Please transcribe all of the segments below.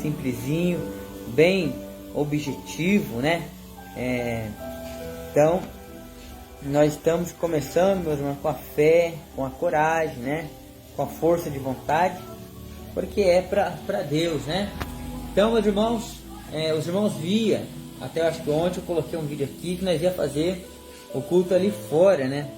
simplesinho, bem objetivo, né? Então, nós estamos começando, meus irmãos, com a fé, com a coragem, né? Com a força de vontade, porque é para Deus, né? Então, meus irmãos, os irmãos via, até eu acho que ontem eu coloquei um vídeo aqui que nós ia fazer o culto ali fora, né?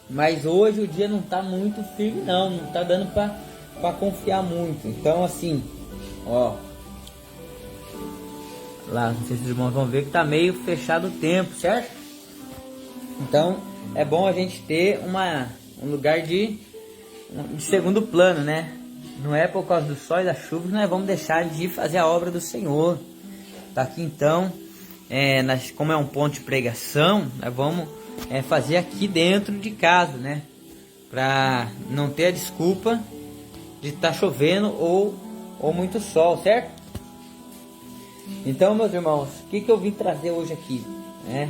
Mas hoje o dia não tá muito firme não tá dando para confiar muito. Então assim, ó, lá, não sei se os irmãos vão ver que tá meio fechado o tempo, certo? Então é bom a gente ter um lugar de segundo plano, né? Não é por causa do sol e da chuva que nós vamos deixar de fazer a obra do Senhor. Tá aqui então, como é um ponto de pregação, nós vamos fazer aqui dentro de casa, né? Para não ter a desculpa de estar chovendo ou muito sol, certo? Então, meus irmãos, o que eu vim trazer hoje aqui, né?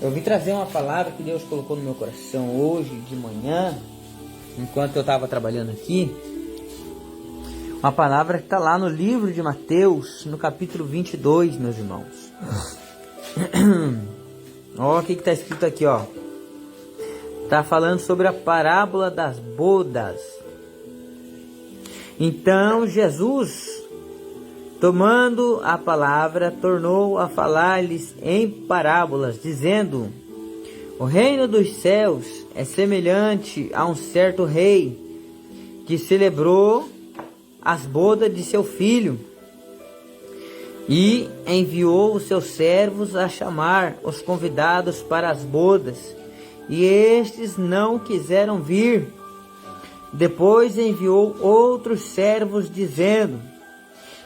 Eu vim trazer uma palavra que Deus colocou no meu coração hoje de manhã, enquanto eu estava trabalhando aqui. Uma palavra que está lá no livro de Mateus, no capítulo 22, meus irmãos. Ó, o que está escrito aqui, ó. Está falando sobre a parábola das bodas. Então Jesus, tomando a palavra, tornou a falar-lhes em parábolas, dizendo: o reino dos céus é semelhante a um certo rei que celebrou as bodas de seu filho e enviou os seus servos a chamar os convidados para as bodas, e estes não quiseram vir. Depois enviou outros servos, dizendo: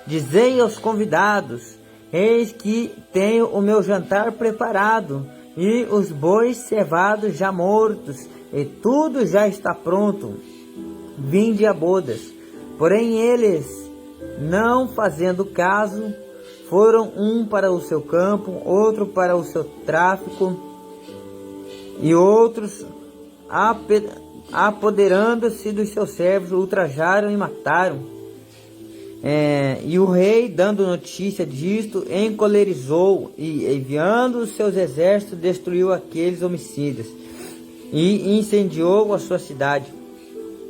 dizei aos convidados: eis que tenho o meu jantar preparado, e os bois cevados já mortos, e tudo já está pronto. Vinde a bodas. Porém eles, não fazendo caso, foram um para o seu campo, outro para o seu tráfico, e outros, apoderando-se dos seus servos, ultrajaram e mataram. E o rei, dando notícia disto, encolerizou e, enviando os seus exércitos, destruiu aqueles homicidas e incendiou a sua cidade.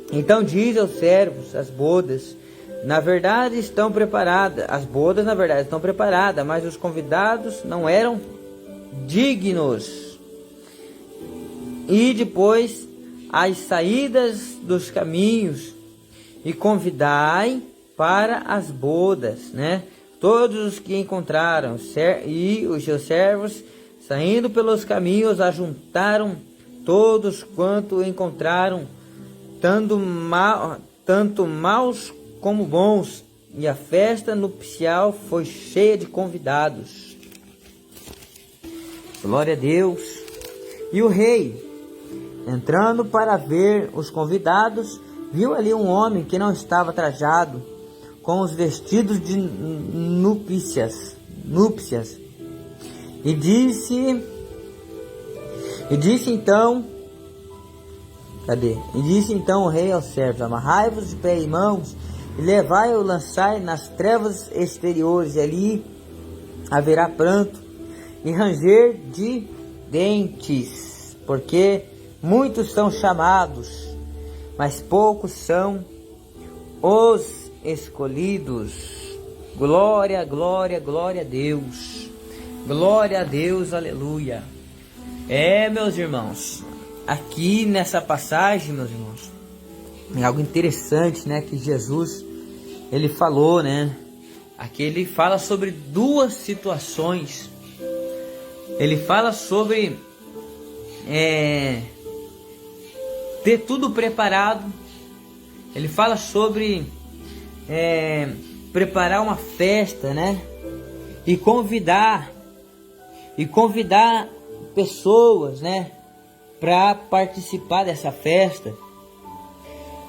Então diz aos servos: as bodas na verdade estão preparadas, mas os convidados não eram dignos. E depois as saídas dos caminhos e convidai para as bodas, né? Todos os que encontraram, e os seus servos, saindo pelos caminhos, ajuntaram todos quanto encontraram, tanto maus como bons, e a festa nupcial foi cheia de convidados. Glória a Deus. E o rei, entrando para ver os convidados, viu ali um homem que não estava trajado com os vestidos de núpcias, e disse então o rei aos servos: amarrai-vos de pé e mãos, e levai-o, lançai nas trevas exteriores, e ali haverá pranto e ranger de dentes, porque muitos são chamados, mas poucos são os escolhidos. Glória, glória, glória a Deus. Glória a Deus, aleluia. Meus irmãos, aqui nessa passagem, meus irmãos, é algo interessante, né, que Jesus, ele falou, né? Aqui ele fala sobre duas situações. Ele fala sobre ter tudo preparado. Ele fala sobre preparar uma festa, né? E convidar pessoas, né, para participar dessa festa.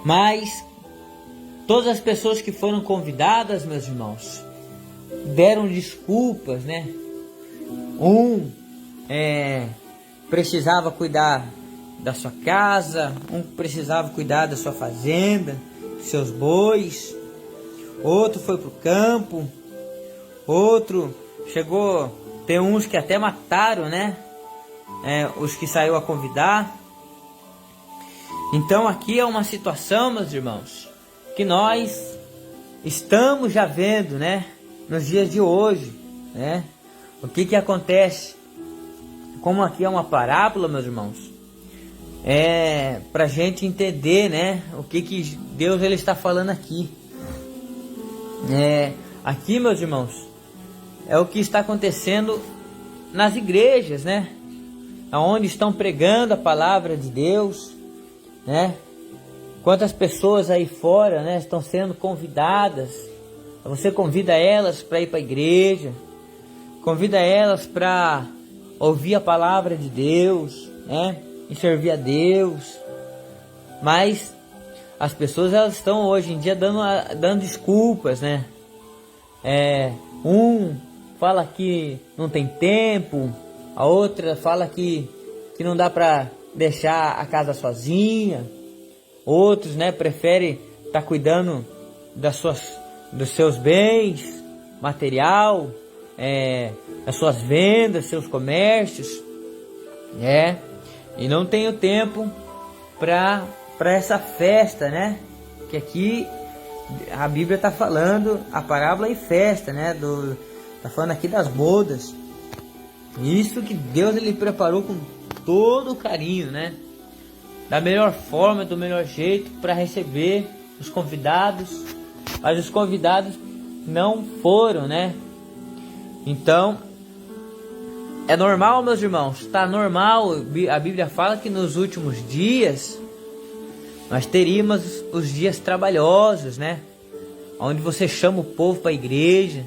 Mas todas as pessoas que foram convidadas, meus irmãos, deram desculpas, né? Um precisava cuidar da sua casa, um precisava cuidar da sua fazenda, seus bois. outro foi pro campo, outro chegou, tem uns que até mataram, né? Os que saiu a convidar. Então aqui é uma situação, meus irmãos, que nós estamos já vendo, né? Nos dias de hoje, né? O que acontece? Como aqui é uma parábola, meus irmãos, para a gente entender, né? O que Deus ele está falando aqui. Aqui, meus irmãos, é o que está acontecendo nas igrejas, né? Onde estão pregando a palavra de Deus, né? Quantas pessoas aí fora, né, estão sendo convidadas. Você convida elas para ir para a igreja, convida elas para ouvir a palavra de Deus, né, e servir a Deus. Mas as pessoas, elas estão hoje em dia dando desculpas, né? Um fala que não tem tempo, a outra fala que não dá para deixar a casa sozinha. Outros, né, preferem estar cuidando dos seus bens, material, das suas vendas, seus comércios, e não tem o tempo para essa festa, né? Que aqui a Bíblia está falando a parábola e festa, né? Tá falando aqui das bodas. Isso que Deus ele preparou com todo o carinho, né? Da melhor forma, do melhor jeito para receber os convidados, mas os convidados não foram, né? Então é normal, meus irmãos, tá normal. A Bíblia fala que nos últimos dias nós teríamos os dias trabalhosos, né? Onde você chama o povo para a igreja,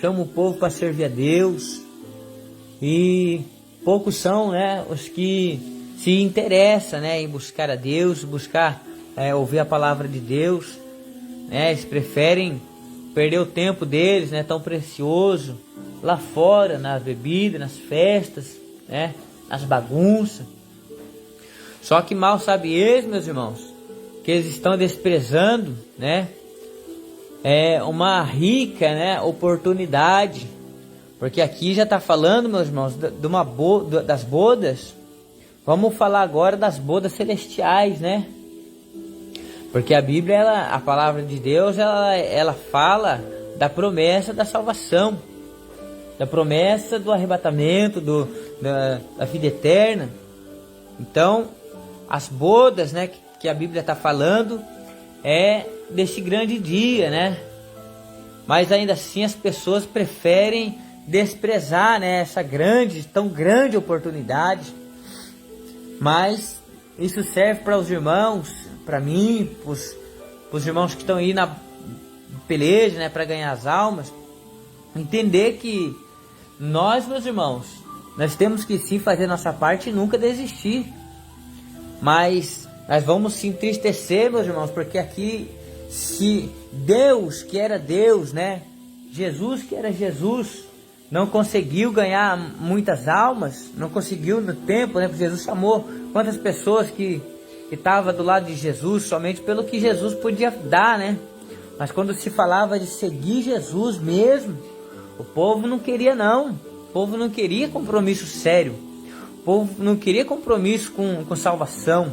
chama o povo para servir a Deus, e poucos são, né, os que se interessam, né, em buscar a Deus, ouvir a palavra de Deus, né? Eles preferem perder o tempo deles, né, tão precioso, lá fora, nas bebidas, nas festas, né, nas bagunças. Só que mal sabe eles, meus irmãos, que eles estão desprezando, né, uma rica, né, oportunidade. Porque aqui já está falando, meus irmãos, das bodas. Vamos falar agora das bodas celestiais, né? Porque a Bíblia, a palavra de Deus, ela fala da promessa da salvação, da promessa do arrebatamento, da vida eterna. Então, as bodas, né, que a Bíblia está falando desse grande dia, né? Mas ainda assim as pessoas preferem desprezar, né, essa tão grande oportunidade. Mas isso serve para os irmãos, para mim, para os irmãos que estão aí na peleja, né, para ganhar as almas, entender que nós, meus irmãos, nós temos que sim fazer nossa parte e nunca desistir. Mas nós vamos se entristecer, meus irmãos, porque aqui, se Deus, que era Deus, né, Jesus, que era Jesus, não conseguiu ganhar muitas almas, não conseguiu no tempo, né? Porque Jesus chamou quantas pessoas que estavam do lado de Jesus somente pelo que Jesus podia dar, né? Mas quando se falava de seguir Jesus mesmo, o povo não queria não. O povo não queria compromisso sério. O povo não queria compromisso com salvação,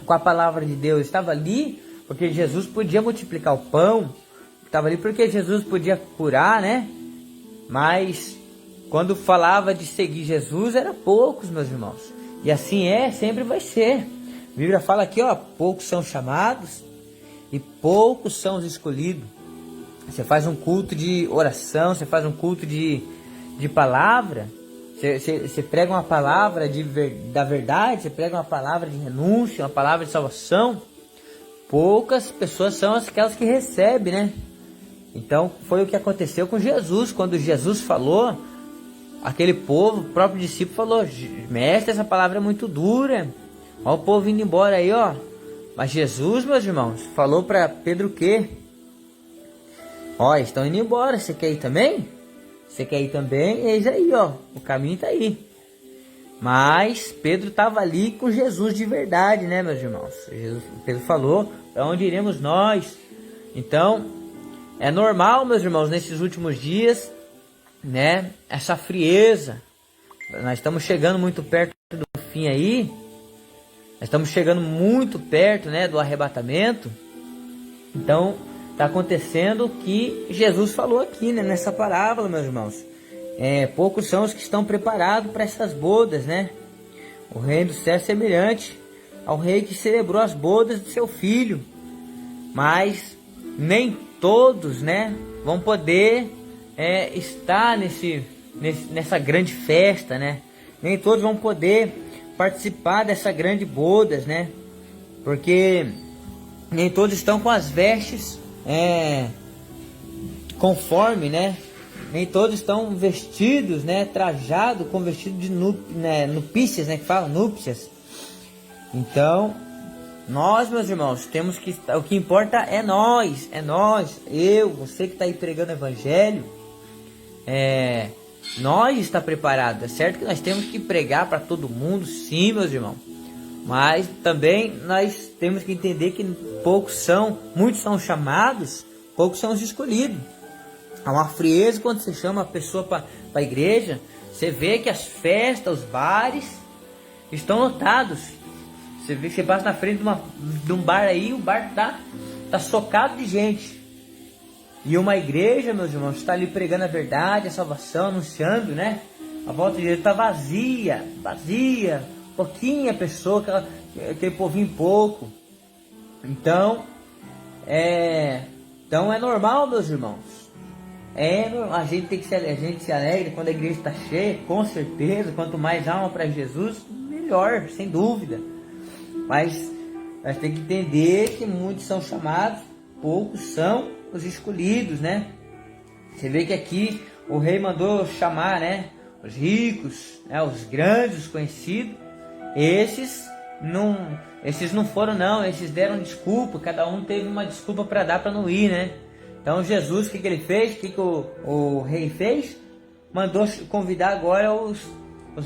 com a palavra de Deus. Estava ali porque Jesus podia multiplicar o pão, estava ali porque Jesus podia curar, né? Mas quando falava de seguir Jesus, era poucos, meus irmãos. E assim sempre vai ser. A Bíblia fala aqui, ó, poucos são chamados e poucos são os escolhidos. Você faz um culto de oração, você faz um culto de palavra, você prega uma palavra da verdade, você prega uma palavra de renúncia, uma palavra de salvação. Poucas pessoas são aquelas que recebem, né? Então foi o que aconteceu com Jesus. Quando Jesus falou, aquele povo, o próprio discípulo falou: mestre, essa palavra é muito dura, olha o povo indo embora aí, ó. Mas Jesus, meus irmãos, falou para Pedro o quê? Ó, estão indo embora, você quer ir também? Você quer ir também? Eis aí, ó, o caminho está aí. Mas Pedro estava ali com Jesus de verdade, né, meus irmãos? Pedro falou: para onde iremos nós? Então É normal, meus irmãos, nesses últimos dias, né, essa frieza. Nós estamos chegando muito perto do fim aí. Nós estamos chegando muito perto, né, do arrebatamento. Então, está acontecendo o que Jesus falou aqui, né, nessa parábola, meus irmãos. Poucos são os que estão preparados para essas bodas, né? O reino do céu é semelhante ao rei que celebrou as bodas do seu filho. Mas nem todos, né, vão poder estar nessa grande festa, né? Nem todos vão poder participar dessa grande bodas, né? Porque nem todos estão com as vestes conforme, né? Nem todos estão vestidos, né? Trajados com vestido de nupícias, né? Que falam núpcias. Então, nós, meus irmãos, temos que... O que importa é nós. Você que está aí pregando o evangelho. Nós está preparado. É certo que nós temos que pregar para todo mundo, sim, meus irmãos. Mas também nós temos que entender que muitos são chamados, poucos são os escolhidos. Há uma frieza quando você chama a pessoa para a igreja. Você vê que as festas, os bares estão lotados. Você passa na frente de um bar aí, o bar tá socado de gente. E uma igreja, meus irmãos, está ali pregando a verdade, a salvação, anunciando, né? A volta de Deus está vazia, pouquinha pessoa, aquele povinho pouco. Então é normal, meus irmãos. A gente se alegra quando a igreja está cheia, com certeza. Quanto mais alma para Jesus, melhor, sem dúvida. Mas nós temos que entender que muitos são chamados, poucos são os escolhidos, né? Você vê que aqui o rei mandou chamar, né, os ricos, né, os grandes, os conhecidos. Esses não foram, não. Esses deram desculpa. Cada um teve uma desculpa para dar para não ir, né? Então Jesus, o que ele fez? O que o rei fez? Mandou convidar agora os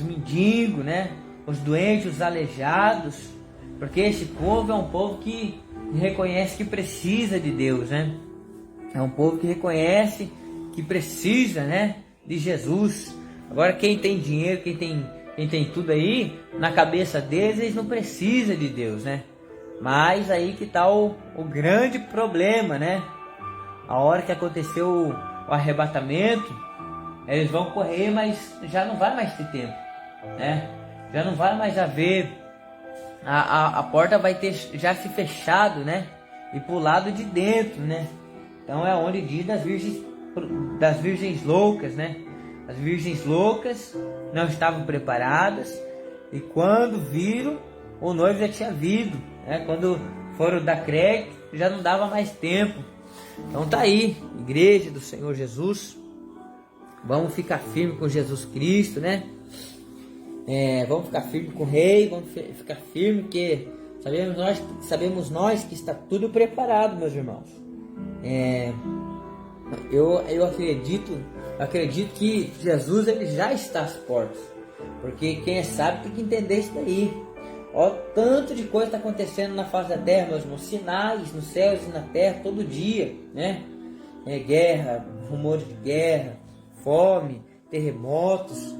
mendigos, né? Os doentes, os aleijados. Porque esse povo é um povo que reconhece que precisa de Deus, né? É um povo que reconhece que precisa, né, de Jesus. Agora quem tem dinheiro, quem tem tudo aí, na cabeça deles, eles não precisam de Deus, né? Mas aí que está o grande problema, né? A hora que aconteceu o arrebatamento, eles vão correr, mas já não vai mais ter tempo, né? Já não vai mais haver, a porta vai ter já se fechado, né? E pro lado de dentro, né? Então é onde diz das virgens loucas, né? As virgens loucas não estavam preparadas, e quando viram, o noivo já tinha vindo, né? Quando foram dar crédito, já não dava mais tempo. Então tá aí, igreja do Senhor Jesus, vamos ficar firme com Jesus Cristo, né? Vamos ficar firme com o Rei, vamos ficar firme, porque sabemos nós que está tudo preparado, meus irmãos. Eu acredito que Jesus ele já está às portas, porque quem é sábio tem que entender isso daí. Ó, tanto de coisa está acontecendo na face da terra, meus irmãos, sinais nos céus e na terra todo dia, né? Guerra, rumores de guerra, fome, terremotos.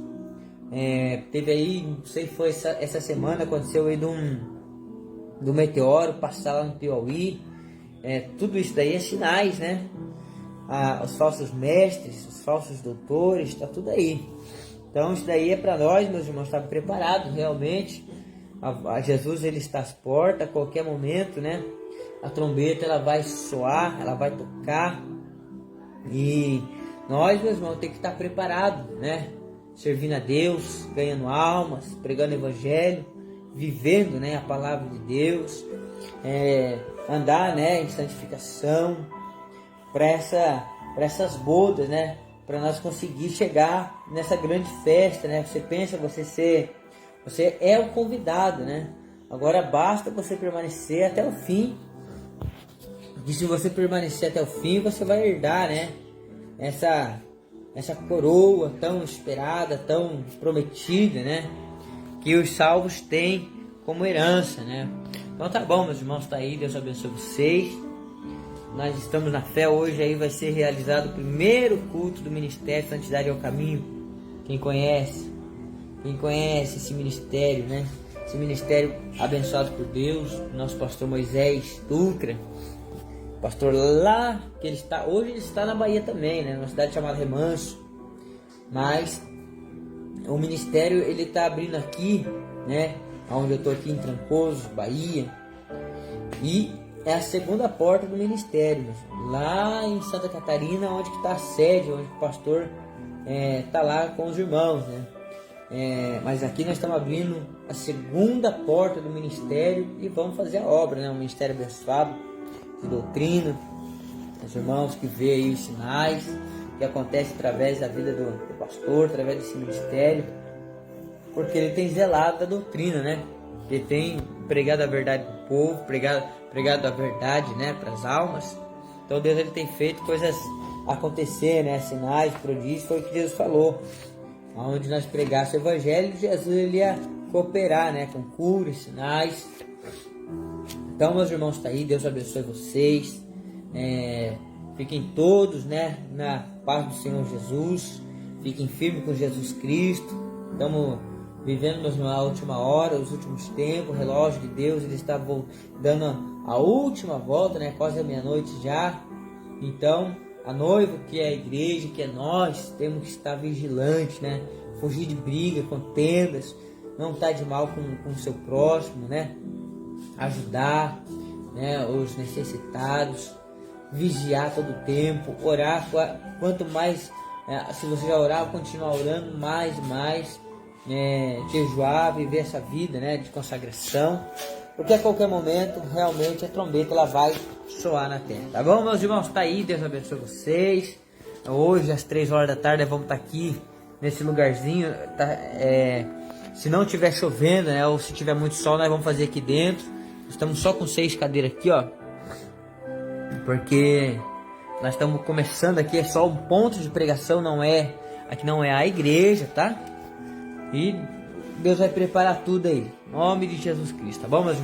Teve aí, não sei se foi essa semana, aconteceu aí do meteoro passar lá no Piauí. Tudo isso daí é sinais, né? Os falsos mestres, os falsos doutores, está tudo aí. Então isso daí é para nós, meus irmãos, estar preparados realmente. Jesus ele está às portas a qualquer momento, né? A trombeta ela vai soar, ela vai tocar, e nós, meus irmãos, tem que estar preparados, né? Servindo a Deus, ganhando almas, pregando o evangelho, vivendo, né, a palavra de Deus, andar, né, em santificação para essas bodas, né? Para nós conseguir chegar nessa grande festa, né? Você pensa, você é o convidado, né? Agora basta você permanecer até o fim. E se você permanecer até o fim, você vai herdar, né? Essa coroa tão esperada, tão prometida, né? Que os salvos têm como herança, né? Então tá bom, meus irmãos, tá aí. Deus abençoe vocês. nós estamos na fé. Hoje aí vai ser realizado o primeiro culto do Ministério Santidade ao Caminho. Quem conhece esse ministério, né? Esse ministério abençoado por Deus, nosso pastor Moisés Dutra, pastor lá, que hoje ele está na Bahia também, né? Numa cidade chamada Remanso. Mas o ministério ele está abrindo aqui, né? Onde eu estou aqui em Trancoso, Bahia. E é a segunda porta do ministério, lá em Santa Catarina, onde está a sede, onde o pastor está lá com os irmãos, né? Mas aqui nós estamos abrindo a segunda porta do ministério e vamos fazer a obra, né? Um ministério abençoado de doutrina, os irmãos que vê aí os sinais que acontecem através da vida do pastor, através desse ministério, porque ele tem zelado da doutrina, né? Ele tem pregado a verdade para o povo, pregado a verdade, né, para as almas. Então Deus ele tem feito coisas acontecer, né? Sinais, prodígios, foi o que Jesus falou. Onde nós pregássemos o evangelho, Jesus ele ia cooperar, né, com curas, sinais. Então, meus irmãos, está aí, Deus abençoe vocês. Fiquem todos, né, na paz do Senhor Jesus. Fiquem firmes com Jesus Cristo. Estamos vivendo na última hora, os últimos tempos. O relógio de Deus ele está dando a última volta, né, quase a meia-noite já. Então, a noiva, que é a igreja, que é nós, temos que estar vigilantes, né? Fugir de briga, contendas, não estar de mal com o seu próximo, né? Ajudar, né, os necessitados, vigiar todo o tempo, orar. Quanto mais, se você já orar, continuar orando mais e mais, jejuar, viver essa vida, né, de consagração. Porque a qualquer momento, realmente, a trombeta ela vai soar na terra. Tá bom, meus irmãos? Tá aí, Deus abençoe vocês. Hoje, às 3 horas da tarde, vamos estar aqui, nesse lugarzinho. Se não estiver chovendo, né, ou se tiver muito sol, nós vamos fazer aqui dentro. Estamos só com 6 cadeiras aqui, ó. Porque nós estamos começando aqui, é só um ponto de pregação, aqui não é a igreja, tá? E Deus vai preparar tudo aí. Em nome de Jesus Cristo, tá bom, meus irmãos?